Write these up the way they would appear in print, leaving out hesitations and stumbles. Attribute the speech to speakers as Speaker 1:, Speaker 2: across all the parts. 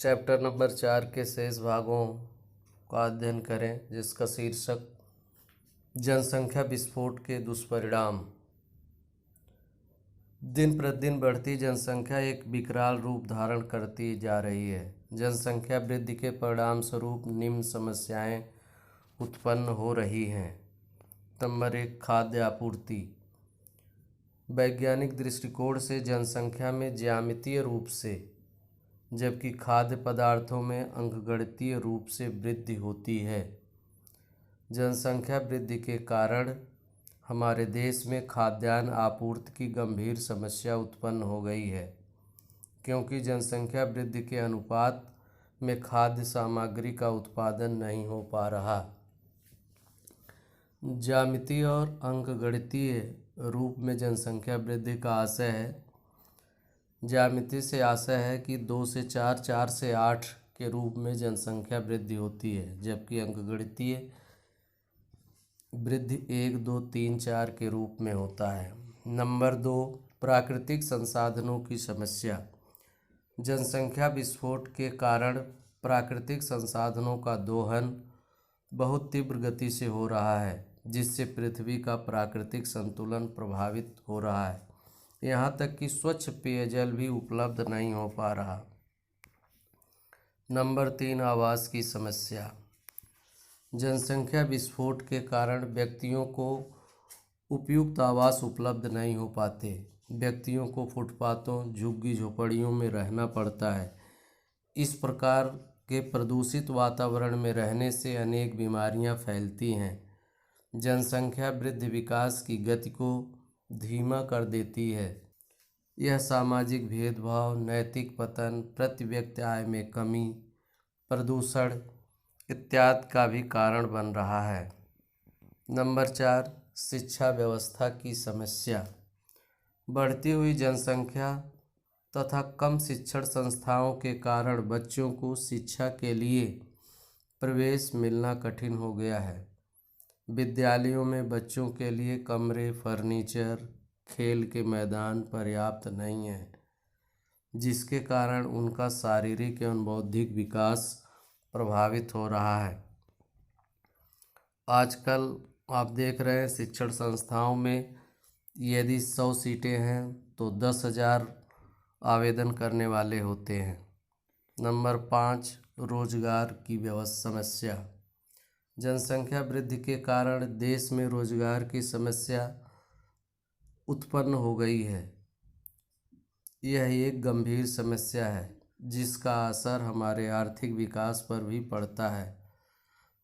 Speaker 1: Chapter number 4 के शेष भागों का अध्ययन करें, जिसका शीर्षक जनसंख्या विस्फोट के दुष्परिणाम। दिन प्रतिदिन बढ़ती जनसंख्या एक विकराल रूप धारण करती जा रही है। जनसंख्या वृद्धि के परिणाम स्वरूप निम्न समस्याएं उत्पन्न हो रही हैं। नंबर 1, खाद्य आपूर्ति। वैज्ञानिक दृष्टिकोण से जनसंख्या में ज्यामितीय रूप से, जबकि खाद्य पदार्थों में अंकगणितीय रूप से वृद्धि होती है। जनसंख्या वृद्धि के कारण हमारे देश में खाद्यान्न आपूर्ति की गंभीर समस्या उत्पन्न हो गई है, क्योंकि जनसंख्या वृद्धि के अनुपात में खाद्य सामग्री का उत्पादन नहीं हो पा रहा। ज्यामितीय और अंकगणितीय रूप में जनसंख्या वृद्धि का आशय है। ज्यामिति से आशय है कि 2 से 4, 4 से 8 के रूप में जनसंख्या वृद्धि होती है, जबकि अंकगणितीय वृद्धि 1, 2, 3, 4 के रूप में होता है। नंबर 2, प्राकृतिक संसाधनों की समस्या। जनसंख्या विस्फोट के कारण प्राकृतिक संसाधनों का दोहन बहुत तीव्र गति से हो रहा है, जिससे पृथ्वी का प्राकृतिक संतुलन प्रभावित हो रहा है। यहाँ तक कि स्वच्छ पेयजल भी उपलब्ध नहीं हो पा रहा। नंबर 3, आवास की समस्या। जनसंख्या विस्फोट के कारण व्यक्तियों को उपयुक्त आवास उपलब्ध नहीं हो पाते। व्यक्तियों को फुटपाथों, झुग्गी झोपड़ियों में रहना पड़ता है। इस प्रकार के प्रदूषित वातावरण में रहने से अनेक बीमारियां फैलती हैं। जनसंख्या वृद्धि विकास की गति को धीमा कर देती है। यह सामाजिक भेदभाव, नैतिक पतन, प्रति व्यक्ति आय में कमी, प्रदूषण इत्यादि का भी कारण बन रहा है। नंबर 4, शिक्षा व्यवस्था की समस्या। बढ़ती हुई जनसंख्या तथा कम शिक्षण संस्थाओं के कारण बच्चों को शिक्षा के लिए प्रवेश मिलना कठिन हो गया है। विद्यालयों में बच्चों के लिए कमरे, फर्नीचर, खेल के मैदान पर्याप्त नहीं हैं, जिसके कारण उनका शारीरिक एवं बौद्धिक विकास प्रभावित हो रहा है। आजकल आप देख रहे हैं शिक्षण संस्थाओं में यदि 100 सीटें हैं तो 10,000 आवेदन करने वाले होते हैं। नंबर 5, रोजगार की समस्या। जनसंख्या वृद्धि के कारण देश में रोजगार की समस्या उत्पन्न हो गई है। यह एक गंभीर समस्या है, जिसका असर हमारे आर्थिक विकास पर भी पड़ता है।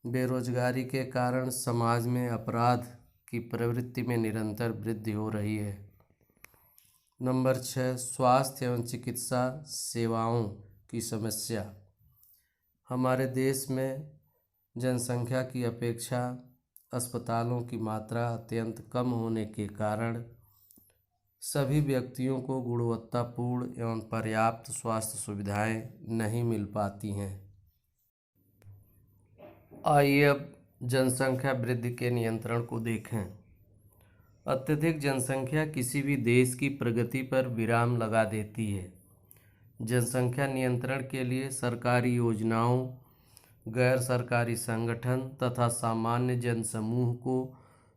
Speaker 1: बेरोजगारी के कारण समाज में अपराध की प्रवृत्ति में निरंतर वृद्धि हो रही है। नंबर 6, स्वास्थ्य एवं चिकित्सा सेवाओं की समस्या। हमारे देश में जनसंख्या की अपेक्षा अस्पतालों की मात्रा अत्यंत कम होने के कारण सभी व्यक्तियों को गुणवत्तापूर्ण एवं पर्याप्त स्वास्थ्य सुविधाएं नहीं मिल पाती हैं। आइए अब जनसंख्या वृद्धि के नियंत्रण को देखें। अत्यधिक जनसंख्या किसी भी देश की प्रगति पर विराम लगा देती है। जनसंख्या नियंत्रण के लिए सरकारी योजनाओं, गैर सरकारी संगठन तथा सामान्य जनसमूह को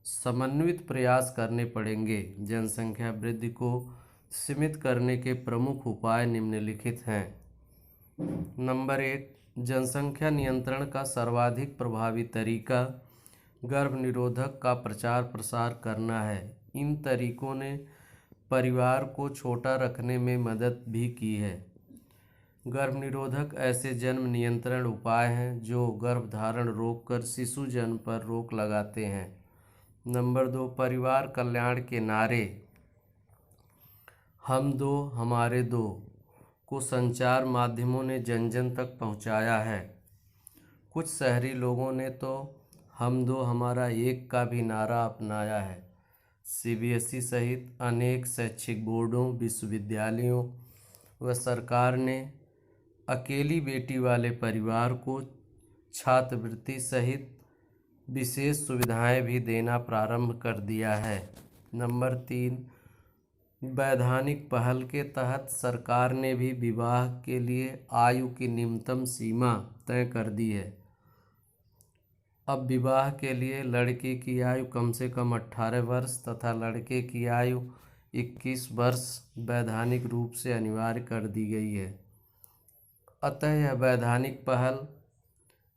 Speaker 1: समन्वित प्रयास करने पड़ेंगे। जनसंख्या वृद्धि को सीमित करने के प्रमुख उपाय निम्नलिखित हैं। नंबर 1, जनसंख्या नियंत्रण का सर्वाधिक प्रभावी तरीका गर्भनिरोधक का प्रचार प्रसार करना है। इन तरीकों ने परिवार को छोटा रखने में मदद भी की है। गर्भनिरोधक ऐसे जन्म नियंत्रण उपाय हैं जो गर्भधारण रोककर शिशु जन्म पर रोक लगाते हैं। नंबर 2, परिवार कल्याण के नारे हम दो हमारे दो को संचार माध्यमों ने जन जन तक पहुंचाया है। कुछ शहरी लोगों ने तो हम दो हमारा एक का भी नारा अपनाया है। CBSE सहित अनेक शैक्षिक बोर्डों, विश्वविद्यालयों व सरकार ने अकेली बेटी वाले परिवार को छात्रवृत्ति सहित विशेष सुविधाएं भी देना प्रारंभ कर दिया है। नंबर 3, वैधानिक पहल के तहत सरकार ने भी विवाह के लिए आयु की न्यूनतम सीमा तय कर दी है। अब विवाह के लिए लड़की की आयु कम से कम 18 वर्ष तथा लड़के की आयु 21 वर्ष वैधानिक रूप से अनिवार्य कर दी गई है। अतः यह वैधानिक पहल,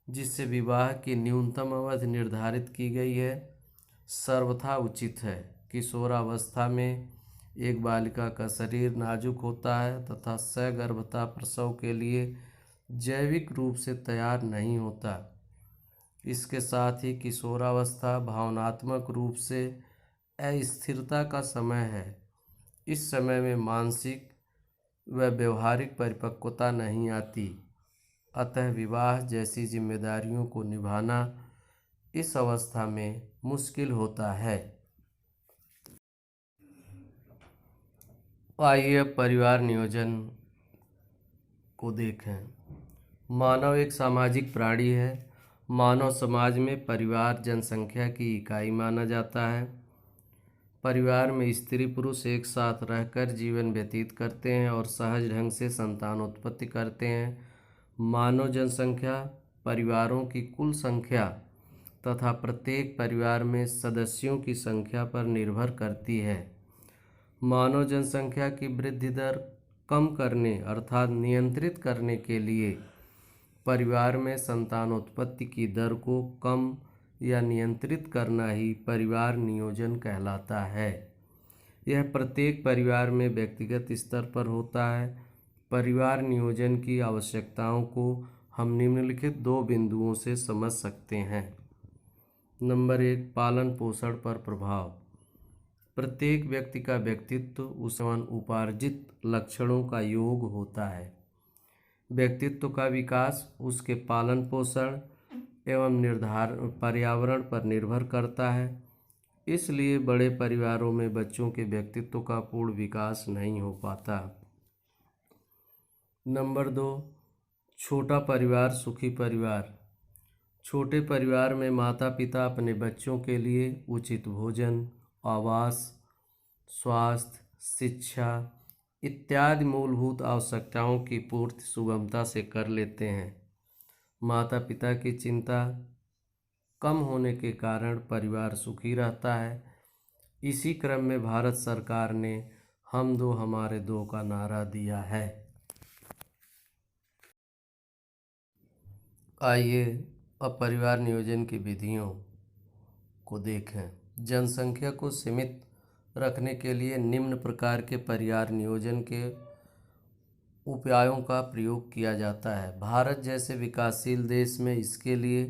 Speaker 1: जिससे विवाह की न्यूनतम अवधि निर्धारित की गई है, सर्वथा उचित है। किशोरावस्था में एक बालिका का शरीर नाजुक होता है तथा सगर्भता प्रसव के लिए जैविक रूप से तैयार नहीं होता। इसके साथ ही किशोरावस्था भावनात्मक रूप से अस्थिरता का समय है। इस समय में मानसिक व व्यवहारिक परिपक्वता नहीं आती। अतः विवाह जैसी जिम्मेदारियों को निभाना इस अवस्था में मुश्किल होता है। आइए अब परिवार नियोजन को देखें। मानव एक सामाजिक प्राणी है। मानव समाज में परिवार जनसंख्या की इकाई माना जाता है। परिवार में स्त्री पुरुष एक साथ रहकर जीवन व्यतीत करते हैं और सहज ढंग से संतान उत्पत्ति करते हैं। मानव जनसंख्या परिवारों की कुल संख्या तथा प्रत्येक परिवार में सदस्यों की संख्या पर निर्भर करती है। मानव जनसंख्या की वृद्धि दर कम करने अर्थात नियंत्रित करने के लिए परिवार में संतानोत्पत्ति की दर को कम या नियंत्रित करना ही परिवार नियोजन कहलाता है। यह प्रत्येक परिवार में व्यक्तिगत स्तर पर होता है। परिवार नियोजन की आवश्यकताओं को हम निम्नलिखित 2 बिंदुओं से समझ सकते हैं। नंबर 1, पालन पोषण पर प्रभाव। प्रत्येक व्यक्ति का व्यक्तित्व उस उपार्जित लक्षणों का योग होता है। व्यक्तित्व का विकास उसके पालन पोषण एवं पर्यावरण पर निर्भर करता है। इसलिए बड़े परिवारों में बच्चों के व्यक्तित्व का पूर्ण विकास नहीं हो पाता। नंबर 2, छोटा परिवार सुखी परिवार। छोटे परिवार में माता पिता अपने बच्चों के लिए उचित भोजन, आवास, स्वास्थ्य, शिक्षा इत्यादि मूलभूत आवश्यकताओं की पूर्ति सुगमता से कर लेते हैं। माता पिता की चिंता कम होने के कारण परिवार सुखी रहता है। इसी क्रम में भारत सरकार ने हम दो हमारे दो का नारा दिया है। आइए अब परिवार नियोजन की विधियों को देखें। जनसंख्या को सीमित रखने के लिए निम्न प्रकार के परिवार नियोजन के उपायों का प्रयोग किया जाता है। भारत जैसे विकासशील देश में इसके लिए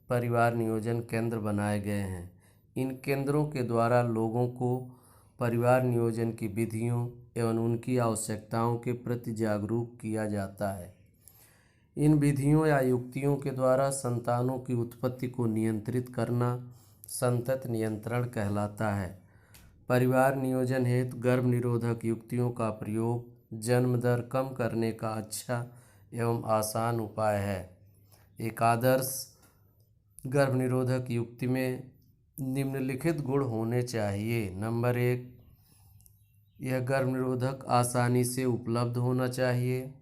Speaker 1: परिवार नियोजन केंद्र बनाए गए हैं। इन केंद्रों के द्वारा लोगों को परिवार नियोजन की विधियों एवं उनकी आवश्यकताओं के प्रति जागरूक किया जाता है। इन विधियों या युक्तियों के द्वारा संतानों की उत्पत्ति को नियंत्रित करना संतति नियंत्रण कहलाता है। परिवार नियोजन हेतु गर्भ निरोधक युक्तियों का प्रयोग जन्म दर कम करने का अच्छा एवं आसान उपाय है। एक आदर्श गर्भ निरोधक युक्ति में निम्नलिखित गुण होने चाहिए। नंबर 1, यह गर्भ निरोधक आसानी से उपलब्ध होना चाहिए।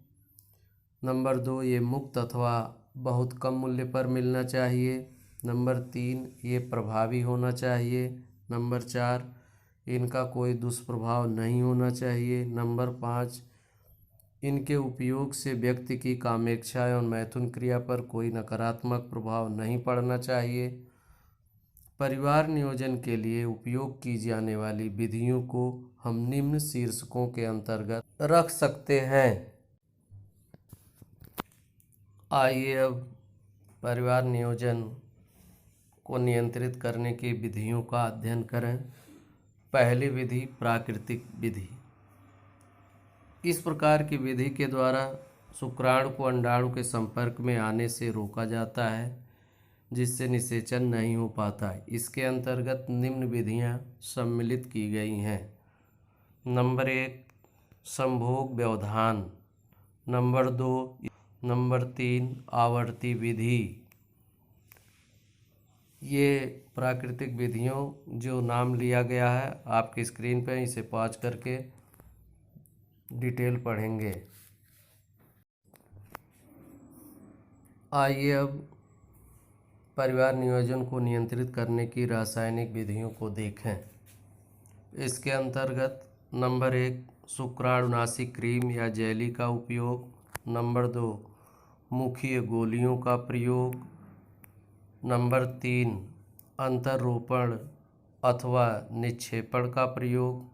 Speaker 1: नंबर 2, ये मुफ्त अथवा बहुत कम मूल्य पर मिलना चाहिए। नंबर 3, ये प्रभावी होना चाहिए। नंबर 4, इनका कोई दुष्प्रभाव नहीं होना चाहिए। नंबर 5, इनके उपयोग से व्यक्ति की कामेच्छा एवं मैथुन क्रिया पर कोई नकारात्मक प्रभाव नहीं पड़ना चाहिए। परिवार नियोजन के लिए उपयोग की जाने वाली विधियों को हम निम्न शीर्षकों के अंतर्गत रख सकते हैं। आइए अब परिवार नियोजन को नियंत्रित करने की विधियों का अध्ययन करें। पहली विधि, प्राकृतिक विधि। इस प्रकार की विधि के द्वारा शुक्राणु को अंडाणु के संपर्क में आने से रोका जाता है, जिससे निषेचन नहीं हो पाता। इसके अंतर्गत निम्न विधियां सम्मिलित की गई हैं। नंबर 1, संभोग व्यवधान। नंबर 2, नंबर 3, आवर्ती विधि। ये प्राकृतिक विधियों जो नाम लिया गया है आपकी स्क्रीन पे, इसे पॉज करके डिटेल पढ़ेंगे। आइए अब परिवार नियोजन को नियंत्रित करने की रासायनिक विधियों को देखें। इसके अंतर्गत नंबर 1 शुक्राणुनाशी क्रीम या जेली का उपयोग। नंबर 2 मुखीय गोलियों का प्रयोग। नंबर 3 अंतर्रोपण अथवा निक्षेपण का प्रयोग।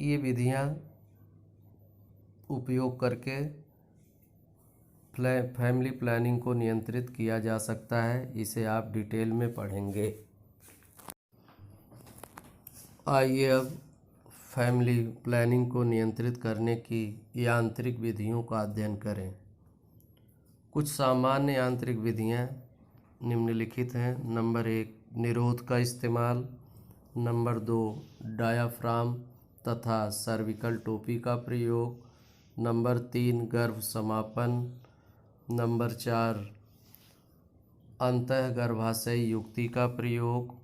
Speaker 1: ये विधियां उपयोग करके फैमिली प्लानिंग को नियंत्रित किया जा सकता है। इसे आप डिटेल में पढ़ेंगे। आइए अब फैमिली प्लानिंग को नियंत्रित करने की यांत्रिक विधियों का अध्ययन करें। कुछ सामान्य यांत्रिक विधियां निम्नलिखित हैं। नंबर 1 निरोध का इस्तेमाल। नंबर 2 डायाफ्राम तथा सर्विकल टोपी का प्रयोग। नंबर 3 गर्भ समापन। नंबर 4 अंतःगर्भाशय युक्ति का प्रयोग।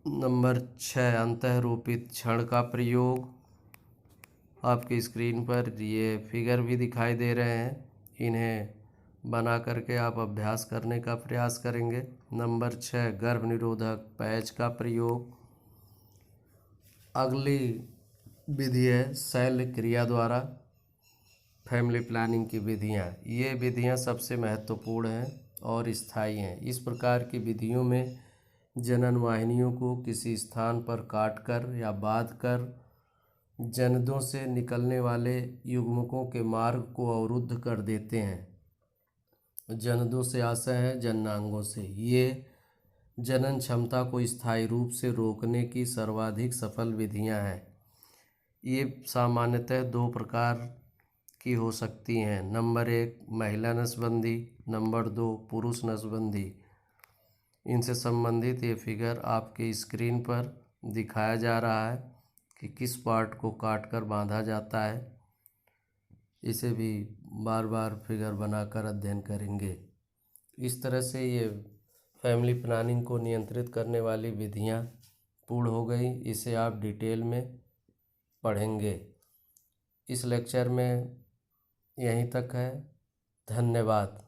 Speaker 1: नंबर 6 अंतःरोपित क्षण का प्रयोग। आपकी स्क्रीन पर ये फिगर भी दिखाई दे रहे हैं, इन्हें बना करके आप अभ्यास करने का प्रयास करेंगे। नंबर 6 गर्भ निरोधक पैच का प्रयोग। अगली विधि है शल्य क्रिया द्वारा फैमिली प्लानिंग की विधियाँ। ये विधियाँ सबसे महत्वपूर्ण हैं और स्थायी हैं। इस प्रकार की विधियों में जनन वाहिनियों को किसी स्थान पर काटकर या बांधकर जनदों से निकलने वाले युग्मकों के मार्ग को अवरुद्ध कर देते हैं। जनदों से आशय है जननांगों से। ये जनन क्षमता को स्थायी रूप से रोकने की सर्वाधिक सफल विधियां हैं। ये सामान्यतः 2 प्रकार की हो सकती हैं। नंबर 1 महिला नसबंदी। नंबर 2 पुरुष नसबंदी। इनसे संबंधित ये फिगर आपकी स्क्रीन पर दिखाया जा रहा है कि किस पार्ट को काटकर बांधा जाता है। इसे भी बार बार फिगर बनाकर अध्ययन करेंगे। इस तरह से ये फैमिली प्लानिंग को नियंत्रित करने वाली विधियां पूर्ण हो गई। इसे आप डिटेल में पढ़ेंगे। इस लेक्चर में यहीं तक है। धन्यवाद।